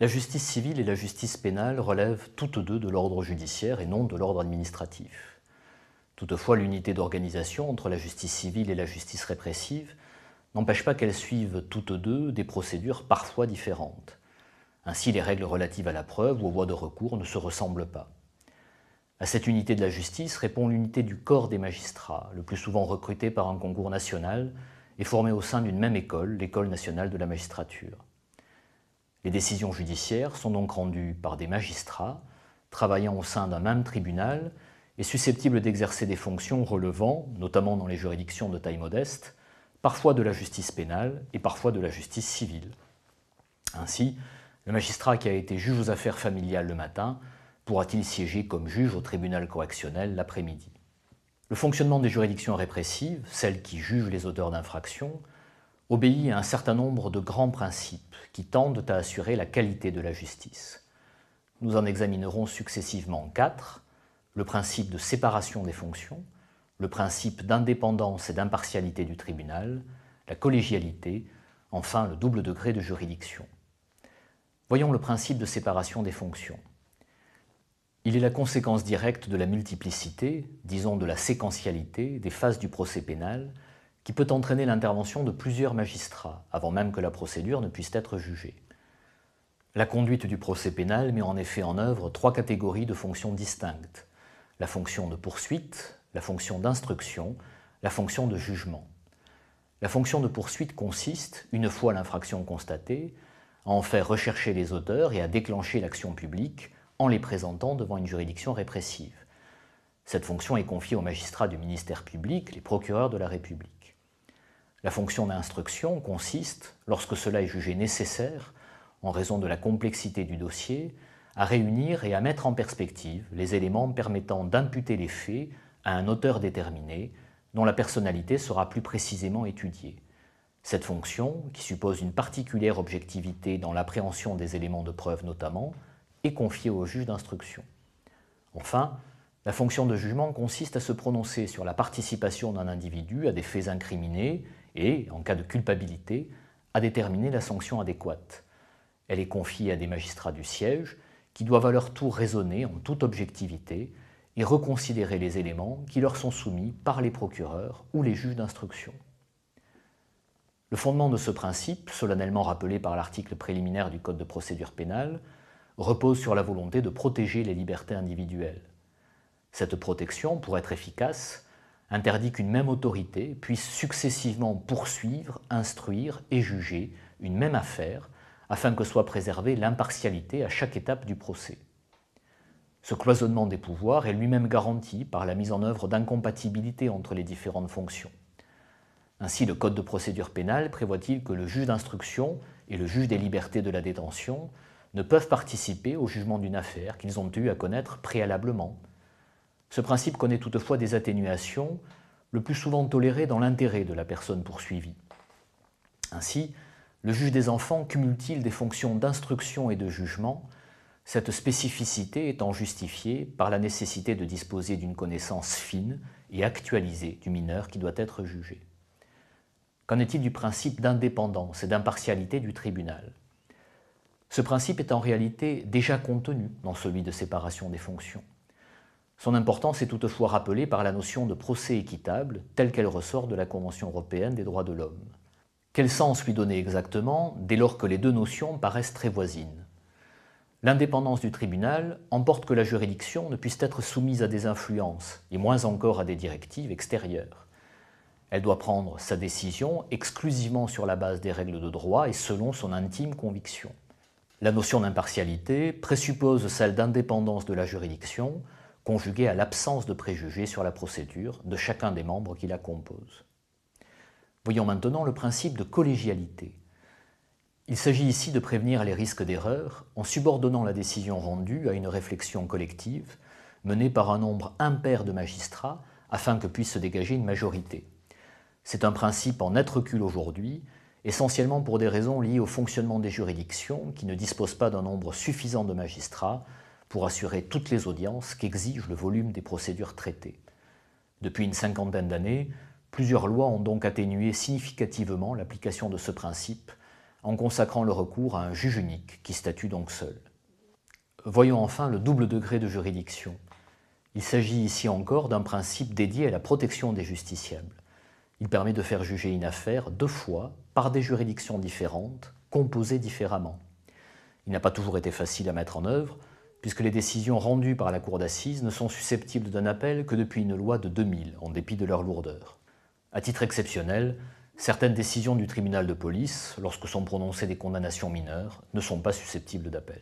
La justice civile et la justice pénale relèvent toutes deux de l'ordre judiciaire et non de l'ordre administratif. Toutefois, l'unité d'organisation entre la justice civile et la justice répressive n'empêche pas qu'elles suivent toutes deux des procédures parfois différentes. Ainsi, les règles relatives à la preuve ou aux voies de recours ne se ressemblent pas. À cette unité de la justice répond l'unité du corps des magistrats, le plus souvent recruté par un concours national et formé au sein d'une même école, l'École nationale de la magistrature. Les décisions judiciaires sont donc rendues par des magistrats, travaillant au sein d'un même tribunal et susceptibles d'exercer des fonctions relevant, notamment dans les juridictions de taille modeste, parfois de la justice pénale et parfois de la justice civile. Ainsi, le magistrat qui a été juge aux affaires familiales le matin pourra-t-il siéger comme juge au tribunal correctionnel l'après-midi. Le fonctionnement des juridictions répressives, celles qui jugent les auteurs d'infractions, obéit à un certain nombre de grands principes qui tendent à assurer la qualité de la justice. Nous en examinerons successivement 4, le principe de séparation des fonctions, le principe d'indépendance et d'impartialité du tribunal, la collégialité, enfin le double degré de juridiction. Voyons le principe de séparation des fonctions. Il est la conséquence directe de la multiplicité, disons de la séquentialité, des phases du procès pénal, qui peut entraîner l'intervention de plusieurs magistrats, avant même que la procédure ne puisse être jugée. La conduite du procès pénal met en effet en œuvre 3 catégories de fonctions distinctes: la fonction de poursuite, la fonction d'instruction, la fonction de jugement. La fonction de poursuite consiste, une fois l'infraction constatée, à en faire rechercher les auteurs et à déclencher l'action publique en les présentant devant une juridiction répressive. Cette fonction est confiée aux magistrats du ministère public, les procureurs de la République. La fonction d'instruction consiste, lorsque cela est jugé nécessaire, en raison de la complexité du dossier, à réunir et à mettre en perspective les éléments permettant d'imputer les faits à un auteur déterminé, dont la personnalité sera plus précisément étudiée. Cette fonction, qui suppose une particulière objectivité dans l'appréhension des éléments de preuve notamment, est confiée au juge d'instruction. Enfin, la fonction de jugement consiste à se prononcer sur la participation d'un individu à des faits incriminés et, en cas de culpabilité, à déterminer la sanction adéquate. Elle est confiée à des magistrats du siège qui doivent à leur tour raisonner en toute objectivité et reconsidérer les éléments qui leur sont soumis par les procureurs ou les juges d'instruction. Le fondement de ce principe, solennellement rappelé par l'article préliminaire du Code de procédure pénale, repose sur la volonté de protéger les libertés individuelles. Cette protection, pour être efficace, interdit qu'une même autorité puisse successivement poursuivre, instruire et juger une même affaire afin que soit préservée l'impartialité à chaque étape du procès. Ce cloisonnement des pouvoirs est lui-même garanti par la mise en œuvre d'incompatibilités entre les différentes fonctions. Ainsi, le Code de procédure pénale prévoit-il que le juge d'instruction et le juge des libertés de la détention ne peuvent participer au jugement d'une affaire qu'ils ont eu à connaître préalablement. Ce principe connaît toutefois des atténuations, le plus souvent tolérées dans l'intérêt de la personne poursuivie. Ainsi, le juge des enfants cumule-t-il des fonctions d'instruction et de jugement, cette spécificité étant justifiée par la nécessité de disposer d'une connaissance fine et actualisée du mineur qui doit être jugé. Qu'en est-il du principe d'indépendance et d'impartialité du tribunal ? Ce principe est en réalité déjà contenu dans celui de séparation des fonctions. Son importance est toutefois rappelée par la notion de procès équitable telle qu'elle ressort de la Convention européenne des droits de l'homme. Quel sens lui donner exactement dès lors que les deux notions paraissent très voisines ? L'indépendance du tribunal emporte que la juridiction ne puisse être soumise à des influences, et moins encore à des directives extérieures. Elle doit prendre sa décision exclusivement sur la base des règles de droit et selon son intime conviction. La notion d'impartialité présuppose celle d'indépendance de la juridiction, conjuguée à l'absence de préjugés sur la procédure de chacun des membres qui la composent. Voyons maintenant le principe de collégialité. Il s'agit ici de prévenir les risques d'erreur en subordonnant la décision rendue à une réflexion collective menée par un nombre impair de magistrats afin que puisse se dégager une majorité. C'est un principe en net recul aujourd'hui, essentiellement pour des raisons liées au fonctionnement des juridictions qui ne disposent pas d'un nombre suffisant de magistrats pour assurer toutes les audiences qu'exige le volume des procédures traitées. Depuis une 50aine d'années, plusieurs lois ont donc atténué significativement l'application de ce principe en consacrant le recours à un juge unique qui statue donc seul. Voyons enfin le double degré de juridiction. Il s'agit ici encore d'un principe dédié à la protection des justiciables. Il permet de faire juger une affaire 2 fois par des juridictions différentes, composées différemment. Il n'a pas toujours été facile à mettre en œuvre, puisque les décisions rendues par la cour d'assises ne sont susceptibles d'un appel que depuis une loi de 2000, en dépit de leur lourdeur. À titre exceptionnel, certaines décisions du tribunal de police, lorsque sont prononcées des condamnations mineures, ne sont pas susceptibles d'appel.